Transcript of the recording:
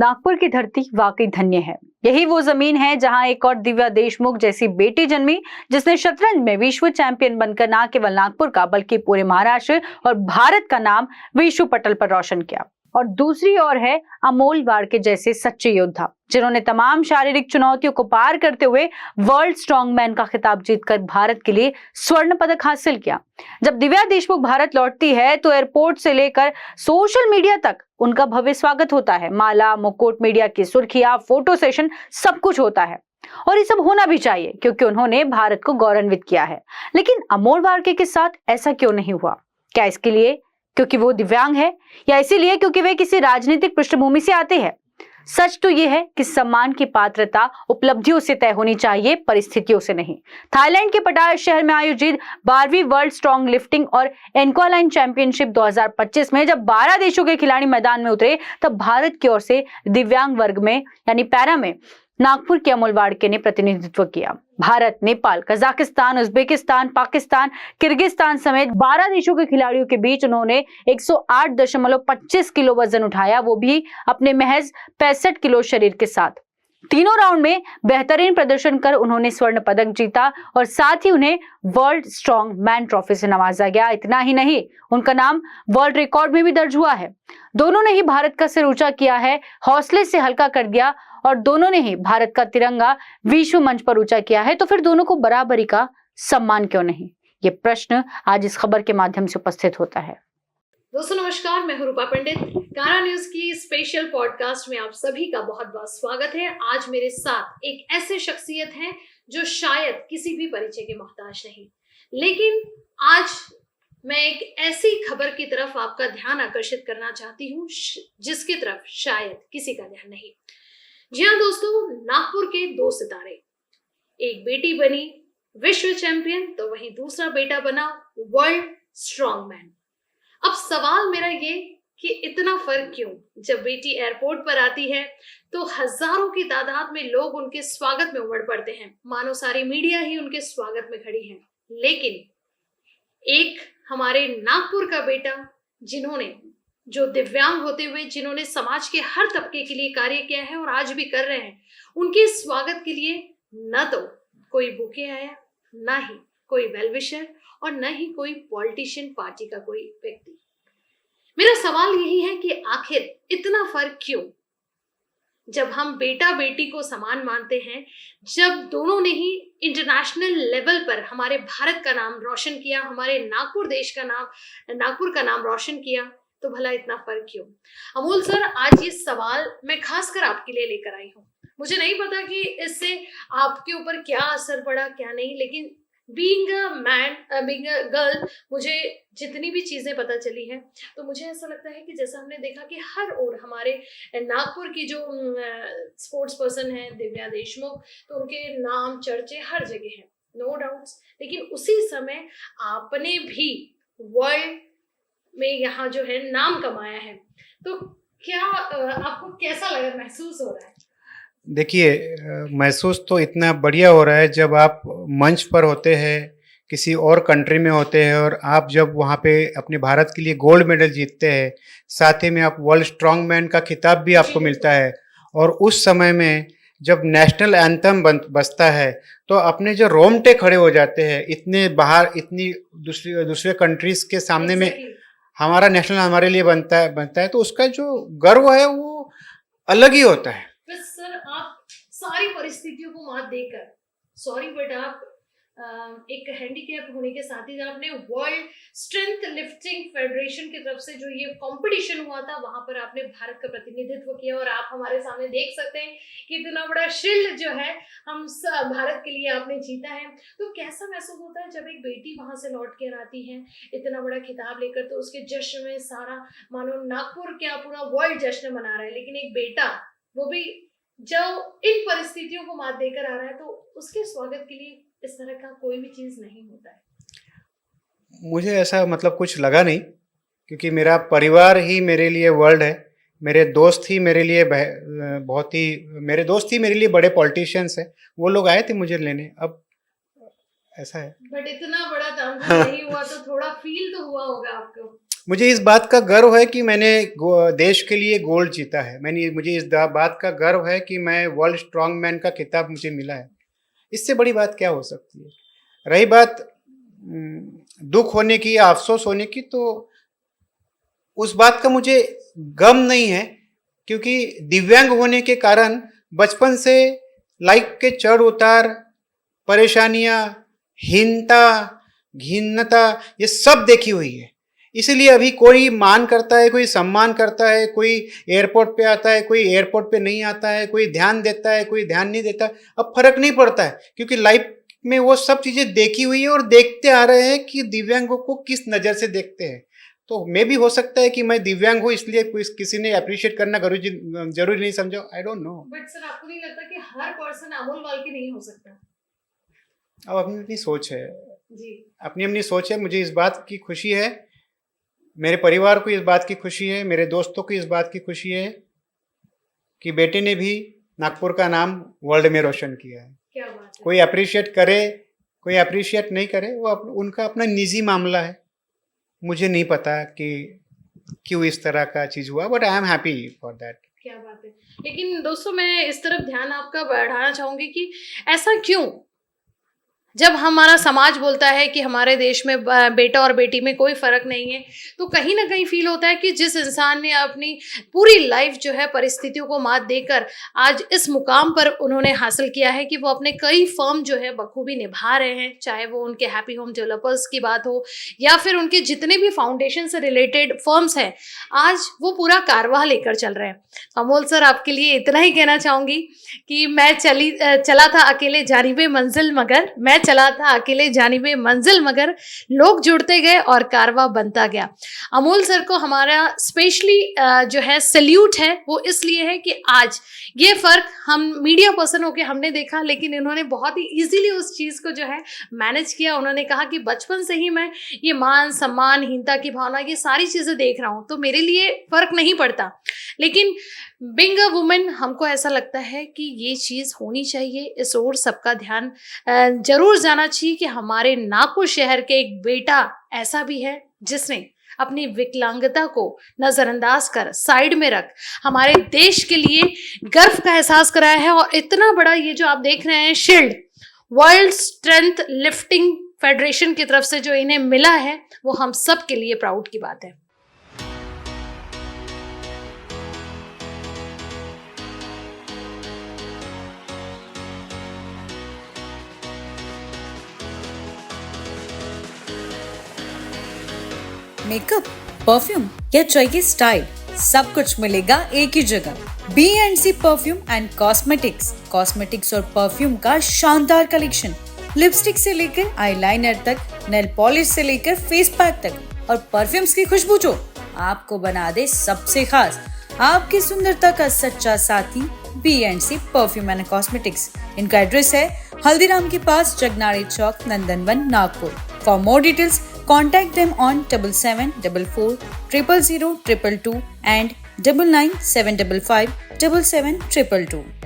नागपुर की धरती वाकई धन्य है। यही वो जमीन है जहां एक और दिव्या देशमुख जैसी बेटी जन्मी, जिसने शतरंज में विश्व चैंपियन बनकर न केवल नागपुर का बल्कि पूरे महाराष्ट्र और भारत का नाम विश्व पटल पर रोशन किया। और दूसरी ओर है अमोल वाड़के जैसे सच्चे योद्धा, जिन्होंने तमाम शारीरिक चुनौतियों को पार करते हुए वर्ल्ड स्ट्रॉन्गमैन का खिताब जीतकर भारत के लिए स्वर्ण पदक हासिल किया। जब दिव्या देशमुख भारत लौटती है तो एयरपोर्ट से लेकर सोशल मीडिया तक उनका भव्य स्वागत होता है। माला, मुकुट, मीडिया की सुर्खियां, फोटो सेशन, सब कुछ होता है और ये सब होना भी चाहिए क्योंकि उन्होंने भारत को गौरवान्वित किया है। लेकिन अमोल वाड़के के साथ ऐसा क्यों नहीं हुआ? क्या इसके लिए क्योंकि वो दिव्यांग है या इसीलिए क्योंकि वे किसी राजनीतिक पृष्ठभूमि से आते हैं? सच तो यह है कि सम्मान की पात्रता उपलब्धियों से तय होनी चाहिए, परिस्थितियों से नहीं। थाईलैंड के पटाया शहर में आयोजित 12वीं वर्ल्ड स्ट्रॉन्ग लिफ्टिंग और एंक्वालाइन चैंपियनशिप 2025 में जब 12 देशों के खिलाड़ी मैदान में उतरे, तब भारत की ओर से दिव्यांग वर्ग में यानी पैरा में नागपुर के अमोल वाड़के ने प्रतिनिधित्व किया। Bharat, Nepal, Kazakhstan, Uzbekistan, Pakistan, Kyrgyzstan समेत 12 देशों के खिलाड़ियों के बीच उन्होंने 108.25 किलो वजन उठाया, वो भी अपने महज 65 किलो शरीर के साथ। तीनों राउंड में बेहतरीन प्रदर्शन कर उन्होंने स्वर्ण पदक जीता और साथ ही उन्हें वर्ल्ड स्ट्रॉन्ग मैन ट्रॉफी से नवाजा गया। इतना ही नहीं, उनका नाम वर्ल्ड रिकॉर्ड में भी दर्ज हुआ है। दोनों ने ही भारत का सिर ऊंचा किया है, हौसले से हल्का कर दिया और दोनों ने ही भारत का तिरंगा विश्व मंच पर ऊंचा किया है। तो फिर दोनों को बराबरी का सम्मान क्यों नहीं? ये प्रश्न आज इस खबर के माध्यम से उपस्थित होता है। दोस्तों नमस्कार, मैं हूं रूपा पंडित। कारा न्यूज की स्पेशल पॉडकास्ट में आप सभी का बहुत बहुत स्वागत है। आज मेरे साथ एक ऐसे शख्सियत हैं जो शायद किसी भी परिचय के मोहताज नहीं, लेकिन आज मैं एक ऐसी खबर की तरफ आपका ध्यान आकर्षित करना चाहती हूँ जिसकी तरफ शायद किसी का ध्यान नहीं। जी हाँ दोस्तों, नागपुर के 2 सितारे, एक बेटी बनी विश्व चैंपियन तो वहीं दूसरा बेटा बना वर्ल्ड स्ट्रॉन्गमैन। अब सवाल मेरा ये कि इतना फर्क क्यों? जब बेटी एयरपोर्ट पर आती है तो हजारों की तादाद में लोग उनके स्वागत में उमड़ पड़ते हैं, मानो सारी मीडिया ही उनके स्वागत में खड़ी है। लेकिन एक हमारे नागपुर का बेटा, जिन्होंने जो दिव्यांग होते हुए जिन्होंने समाज के हर तबके के लिए कार्य किया है और आज भी कर रहे हैं, उनके स्वागत के लिए न तो कोई बुके आया, ना ही कोई वेलविशर और न ही कोई पॉलिटिशियन पार्टी का कोई व्यक्ति। मेरा सवाल यही है कि आखिर इतना फर्क क्यों? जब हम बेटा बेटी को समान मानते हैं, जब दोनों ने ही इंटरनेशनल लेवल पर हमारे भारत का नाम रोशन किया, हमारे नागपुर का नाम रोशन किया, तो भला इतना फर्क क्यों? अमोल सर, आज ये सवाल मैं खासकर आपके लिए लेकर आई हूँ। मुझे नहीं पता कि इससे आपके ऊपर क्या असर पड़ा क्या नहीं, लेकिन बीइंग अ गर्ल, मुझे जितनी भी चीजें पता चली हैं तो मुझे ऐसा लगता है कि जैसा हमने देखा कि हर ओर हमारे नागपुर की जो स्पोर्ट्स पर्सन है दिव्या देशमुख, तो उनके नाम चर्चे हर जगह हैं, नो डाउट्स। लेकिन उसी समय आपने भी वर्ल्ड में यहाँ जो है नाम कमाया है, तो क्या आपको कैसा लगा, महसूस हो रहा है? देखिए, महसूस तो इतना बढ़िया हो रहा है जब आप मंच पर होते हैं, किसी और कंट्री में होते हैं और आप जब वहाँ पे अपने भारत के लिए गोल्ड मेडल जीतते हैं, साथ ही में आप वर्ल्ड स्ट्रॉन्ग मैन का खिताब भी आपको मिलता है, और उस समय में जब नेशनल एंथम बजता है तो अपने जो रोंगटे खड़े हो जाते हैं। इतने बाहर, इतनी दूसरे कंट्रीज के सामने में हमारा नेशनल हमारे लिए बनता है, तो उसका जो गर्व है वो अलग ही होता है। सर, आप सारी परिस्थितियों को मात देकर, सॉरी बट आप एक हैंडीकैप होने के साथ ही आपने वर्ल्ड स्ट्रेंथ लिफ्टिंग फेडरेशन की तरफ से जो ये कंपटीशन हुआ था, वहां पर आपने भारत का प्रतिनिधित्व किया और आप हमारे सामने देख सकते हैं कि इतना बड़ा शील्ड जो है हम भारत के लिए आपने जीता है। तो कैसा महसूस होता है जब एक बेटी वहां से लौट कर आती है इतना बड़ा खिताब लेकर? तो उसके जश्न में सारा मानो नागपुर क्या पूरा वर्ल्ड जश्न मना रहा है, लेकिन एक बेटा, वो भी जब इन परिस्थितियों को मात देकर आ रहा है, तो उसके स्वागत के लिए इस तरह का कोई भी चीज नहीं होता है। मुझे ऐसा कुछ लगा नहीं, क्योंकि मेरा परिवार ही मेरे लिए वर्ल्ड है। मेरे दोस्त ही मेरे लिए बड़े पॉलिटिशियंस हैं, वो लोग आए थे मुझे लेने। अब ऐसा है, बट इतना बड़ा तामझाम नहीं हुआ तो थोड़ा फील तो हुआ होगा आपको? मुझे इस बात का गर्व है कि मैंने देश के लिए गोल्ड जीता है। मुझे इस बात का गर्व है कि मैं वर्ल्ड स्ट्रॉन्ग मैन का खिताब मुझे मिला है। इससे बड़ी बात क्या हो सकती है? रही बात दुख होने की या अफसोस होने की, तो उस बात का मुझे गम नहीं है, क्योंकि दिव्यांग होने के कारण बचपन से लाइफ के चढ़ उतार, परेशानियां, हीनता, घिन्नता, ये सब देखी हुई है। इसलिए अभी कोई मान करता है, कोई सम्मान करता है, कोई एयरपोर्ट पे आता है, कोई एयरपोर्ट पे नहीं आता है, कोई ध्यान देता है, कोई ध्यान नहीं देता। अब फर्क नहीं पड़ता है, क्योंकि लाइफ में वो सब चीजें देखी हुई है और देखते आ रहे हैं कि दिव्यांगों को किस नज़र से देखते हैं। तो मे भी हो सकता है कि मैं दिव्यांग हूँ, इसलिए किसी ने अप्रिशिएट करना जरूरी नहीं समझो। I don't know. But sir, आपको नहीं लगता कि हर पर्सन अमोल वाल्के नहीं हो सकता? अब अपनी अपनी सोच है जी, अपनी अपनी सोच है। मुझे इस बात की खुशी है, मेरे परिवार को इस बात की खुशी है, मेरे दोस्तों को इस बात की खुशी है कि बेटे ने भी नागपुर का नाम वर्ल्ड में रोशन किया है। क्या बात है। कोई अप्रिशिएट करे, कोई अप्रिशिएट नहीं करे, वो उनका अपना निजी मामला है। मुझे नहीं पता कि क्यों इस तरह का चीज़ हुआ, but I am happy for that. क्या बात है। लेकिन दोस्तों, मैं इस तरफ ध्यान आपका बढ़ाना चाहूंगी कि ऐसा क्यों, जब हमारा समाज बोलता है कि हमारे देश में बेटा और बेटी में कोई फ़र्क नहीं है, तो कहीं ना कहीं फील होता है कि जिस इंसान ने अपनी पूरी लाइफ जो है परिस्थितियों को मात देकर आज इस मुकाम पर उन्होंने हासिल किया है कि वो अपने कई फर्म जो है बखूबी निभा रहे हैं, चाहे वो उनके हैप्पी होम डेवलपर्स की बात हो या फिर उनके जितने भी फाउंडेशन से रिलेटेड फर्म्स हैं, आज वो पूरा कारवां लेकर चल रहे हैं। अमोल सर, आपके लिए इतना ही कहना चाहूँगी कि मैं चला था अकेले जानिबे मंजिल मगर, मैं चला था अकेले जानिबे मंजिल मगर, लोग जुड़ते गए और कारवां बनता गया। अमोल सर को हमारा स्पेशली जो है सैल्यूट है, वो इसलिए है कि आज ये फर्क हम मीडिया पर्सन होके हमने देखा, लेकिन इन्होंने बहुत ही इजीली उस चीज को जो है मैनेज किया। उन्होंने कहा कि बचपन से ही मैं ये मान सम्मान, हीनता की भावना, ये सारी चीजें देख रहा हूँ, तो मेरे लिए फर्क नहीं पड़ता। लेकिन बीइंग अ वुमेन, हमको ऐसा लगता है कि ये चीज़ होनी चाहिए, इस ओर सबका ध्यान जरूर जाना चाहिए कि हमारे नागपुर शहर के एक बेटा ऐसा भी है जिसने अपनी विकलांगता को नज़रअंदाज कर साइड में रख हमारे देश के लिए गर्व का एहसास कराया है। और इतना बड़ा ये जो आप देख रहे हैं shield, world strength lifting federation की तरफ से जो इन्हें मिला है, वो हम सब के लिए प्राउड की बात है। मेकअप, परफ्यूम या चाहिए स्टाइल, सब कुछ मिलेगा एक ही जगह। B&C perfume and cosmetics. Cosmetics और परफ्यूम का शानदार कलेक्शन, लिपस्टिक से लेकर आईलाइनर तक, नेल पॉलिश से लेकर फेस पैक तक, और परफ्यूम्स की खुशबू जो आपको बना दे सबसे खास। आपकी सुंदरता का सच्चा साथी B&C परफ्यूम एंड कॉस्मेटिक्स। इनका एड्रेस है हल्दीराम के पास, Jagnadi Chowk, Nandanvan, Nagpur. For more details contact them on 7744 000 222 and 99 755 77 222.